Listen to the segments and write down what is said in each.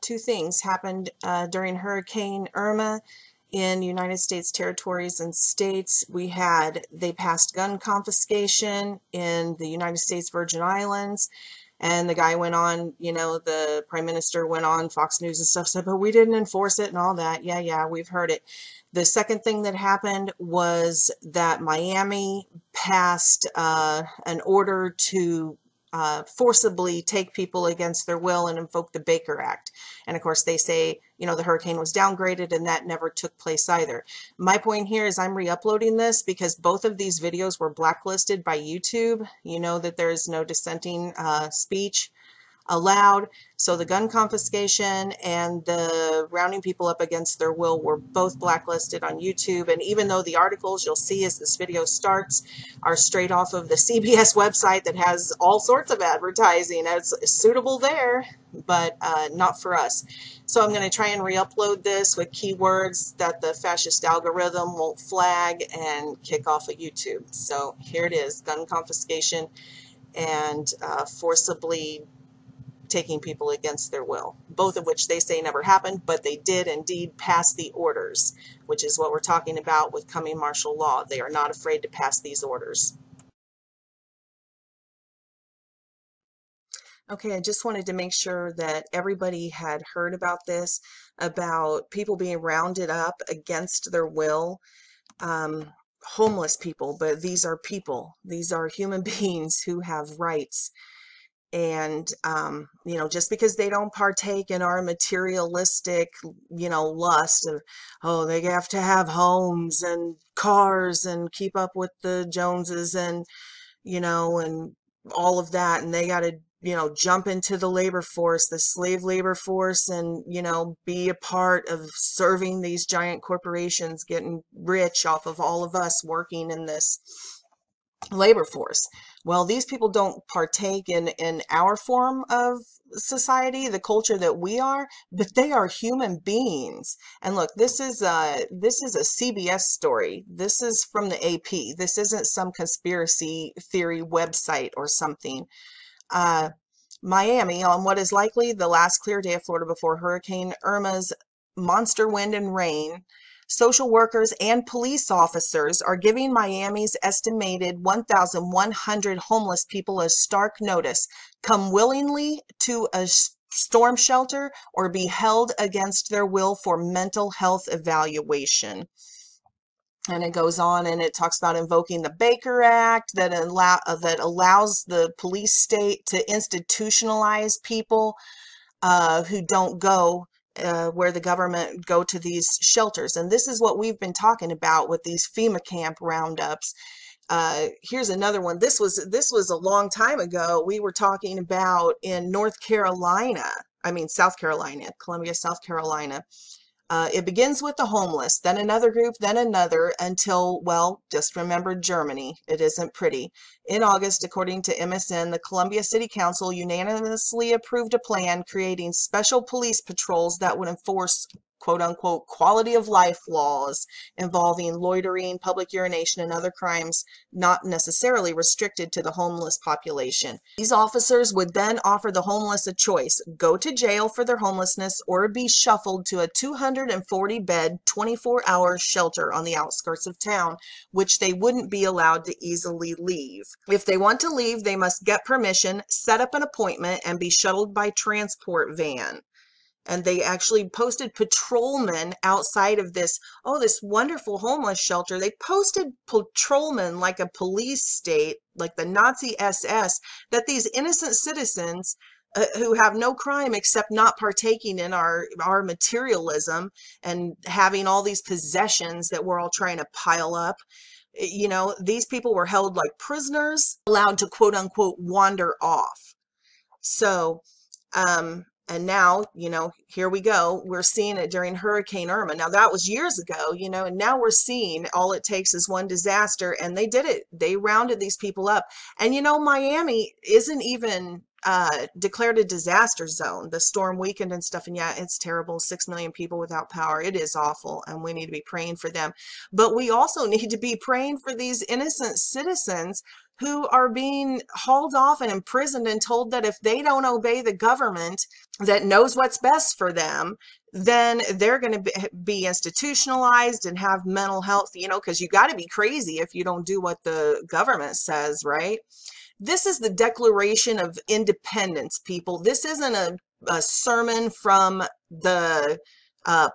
two things happened during Hurricane Irma in United States territories and states. They passed gun confiscation in the United States Virgin Islands. And the guy went on, the prime minister went on Fox News and stuff, said, but we didn't enforce it and all that. Yeah, we've heard it. The second thing that happened was that Miami passed an order to forcibly take people against their will and invoke the Baker Act. And of course they say, the hurricane was downgraded, and that never took place either. My point here is I'm re-uploading this because both of these videos were blacklisted by YouTube. You know that there is no dissenting speech allowed. So the gun confiscation and the rounding people up against their will were both blacklisted on YouTube. And even though the articles you'll see as this video starts are straight off of the CBS website that has all sorts of advertising, it's suitable there, but not for us. So I'm going to try and re-upload this with keywords that the fascist algorithm won't flag and kick off of YouTube. So here it is, gun confiscation and forcibly taking people against their will, both of which they say never happened, but they did indeed pass the orders, which is what we're talking about with coming martial law. They are not afraid to pass these orders. Okay, I just wanted to make sure that everybody had heard about this, about people being rounded up against their will. Homeless people, but these are people. These are human beings who have rights. And, just because they don't partake in our materialistic, lust of, oh, they have to have homes and cars and keep up with the Joneses and, and all of that. And they got to, jump into the labor force, the slave labor force, and, be a part of serving these giant corporations, getting rich off of all of us working in this labor force. Well, these people don't partake in our form of society, the culture that we are, but they are human beings. And look, this is a CBS story. This is from the AP. This isn't some conspiracy theory website or something. Miami, on what is likely the last clear day of Florida before Hurricane Irma's monster wind and rain, social workers and police officers are giving Miami's estimated 1,100 homeless people a stark notice: come willingly to a storm shelter or be held against their will for mental health evaluation. And it goes on and it talks about invoking the Baker Act that allows the police state to institutionalize people who don't go where the government go to these shelters. And this is what we've been talking about with these FEMA camp roundups. Here's another one. This was a long time ago. We were talking about in South Carolina, Columbia, South Carolina. It begins with the homeless, then another group, then another, until, well, just remember Germany. It isn't pretty. In August, according to MSN, the Columbia City Council unanimously approved a plan creating special police patrols that would enforce quote-unquote quality of life laws involving loitering, public urination, and other crimes not necessarily restricted to the homeless population. These officers would then offer the homeless a choice: go to jail for their homelessness or be shuffled to a 240-bed, 24-hour shelter on the outskirts of town, which they wouldn't be allowed to easily leave. If they want to leave, they must get permission, set up an appointment, and be shuttled by transport van. And they actually posted patrolmen outside of this wonderful homeless shelter. They posted patrolmen like a police state, like the Nazi SS, that these innocent citizens who have no crime except not partaking in our materialism and having all these possessions that we're all trying to pile up. These people were held like prisoners, allowed to quote unquote wander off. So, and now, here we go. We're seeing it during Hurricane Irma. Now, that was years ago, and now we're seeing all it takes is one disaster, and they did it. They rounded these people up. And, Miami isn't even declared a disaster zone. The storm weakened and stuff, and yeah, it's terrible. 6 million people without power. It is awful, and we need to be praying for them. But we also need to be praying for these innocent citizens who are being hauled off and imprisoned and told that if they don't obey the government that knows what's best for them, then they're going to be institutionalized and have mental health, you know, because you got to be crazy if you don't do what the government says, right? This is the Declaration of Independence, people. This isn't a sermon from the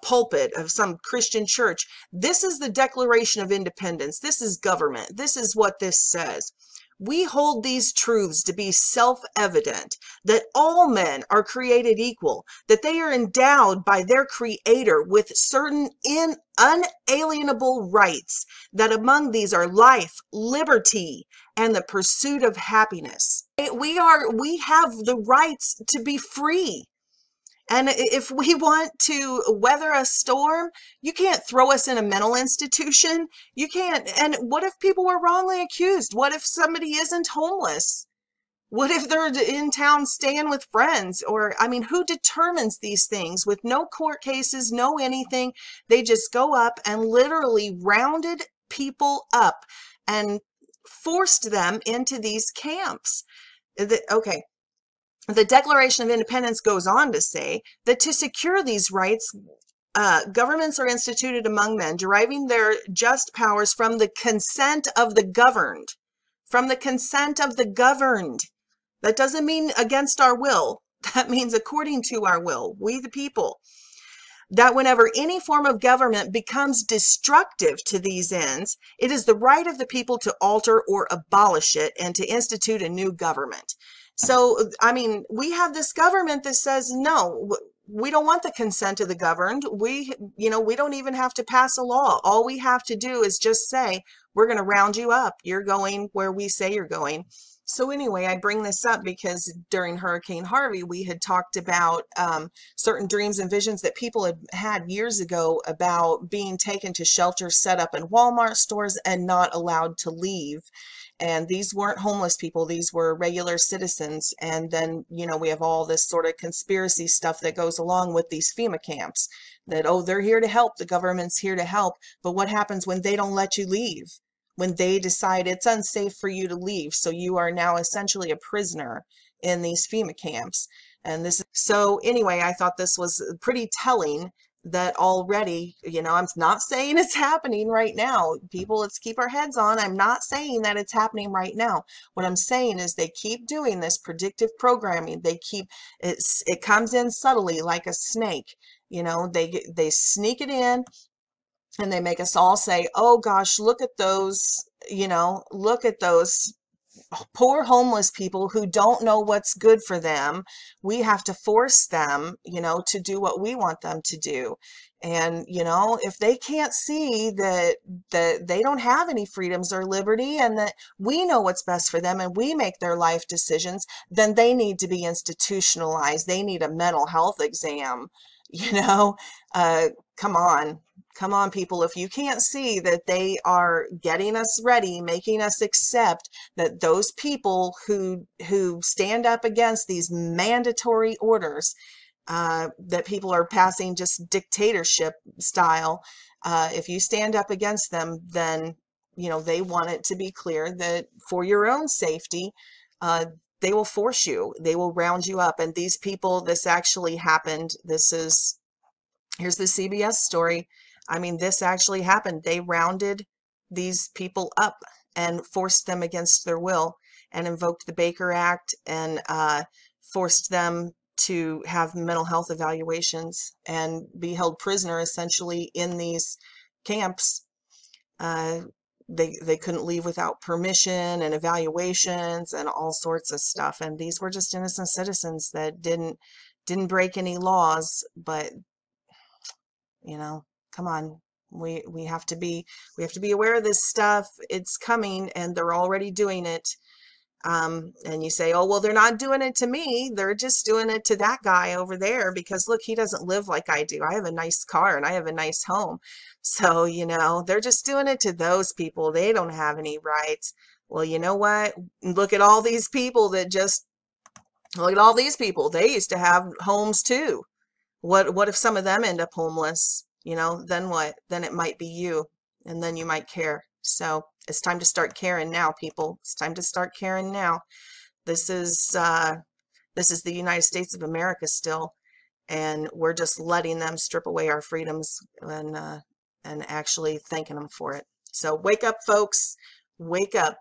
pulpit of some Christian church. This is the Declaration of Independence. This is government. This is what this says. We hold these truths to be self-evident, that all men are created equal, that they are endowed by their Creator with certain unalienable rights, that among these are life, liberty, and the pursuit of happiness. We have the rights to be free. And if we want to weather a storm, you can't throw us in a mental institution. You can't. And what if people were wrongly accused? What if somebody isn't homeless? What if they're in town staying with friends? Or, I mean, who determines these things with no court cases, no anything? They just go up and literally rounded people up and forced them into these camps. Okay. The Declaration of Independence goes on to say that to secure these rights, governments are instituted among men, deriving their just powers from the consent of the governed. From the consent of the governed. That doesn't mean against our will. That means according to our will, we the people. That whenever any form of government becomes destructive to these ends, it is the right of the people to alter or abolish it and to institute a new government. So, I mean, we have this government that says, no, we don't want the consent of the governed. We don't even have to pass a law. All we have to do is just say, we're going to round you up. You're going where we say you're going. So anyway, I bring this up because during Hurricane Harvey, we had talked about certain dreams and visions that people had had years ago about being taken to shelters set up in Walmart stores and not allowed to leave. And these weren't homeless people. These were regular citizens. And then, we have all this sort of conspiracy stuff that goes along with these FEMA camps that, oh, they're here to help. The government's here to help. But what happens when they don't let you leave? When they decide it's unsafe for you to leave. So you are now essentially a prisoner in these FEMA camps. So anyway, I thought this was pretty telling that already, I'm not saying it's happening right now. People, let's keep our heads on. I'm not saying that it's happening right now. What I'm saying is they keep doing this predictive programming. It comes in subtly like a snake. They sneak it in. And they make us all say, oh gosh, look at those, look at those poor homeless people who don't know what's good for them. We have to force them, to do what we want them to do. And, if they can't see that they don't have any freedoms or liberty and that we know what's best for them and we make their life decisions, then they need to be institutionalized. They need a mental health exam, come on. Come on, people, if you can't see that they are getting us ready, making us accept that those people who stand up against these mandatory orders that people are passing just dictatorship style, if you stand up against them, then, they want it to be clear that for your own safety, they will force you, they will round you up. And these people, this actually happened. Here's the CBS story. I mean, this actually happened. They rounded these people up and forced them against their will and invoked the Baker Act and forced them to have mental health evaluations and be held prisoner essentially in these camps. They couldn't leave without permission and evaluations and all sorts of stuff. And these were just innocent citizens that didn't break any laws, but come on, we have to be aware of this stuff. It's coming and they're already doing it. And you say, oh, well, they're not doing it to me. They're just doing it to that guy over there because look, he doesn't live like I do. I have a nice car and I have a nice home. So, they're just doing it to those people. They don't have any rights. Well, you know what? Look at all these people that just Look at all these people. They used to have homes too. What if some of them end up homeless? You know, then what? Then it might be you, and then you might care. So it's time to start caring now, people. It's time to start caring now. This is this is the United States of America still, and we're just letting them strip away our freedoms and actually thanking them for it. So wake up, folks. Wake up.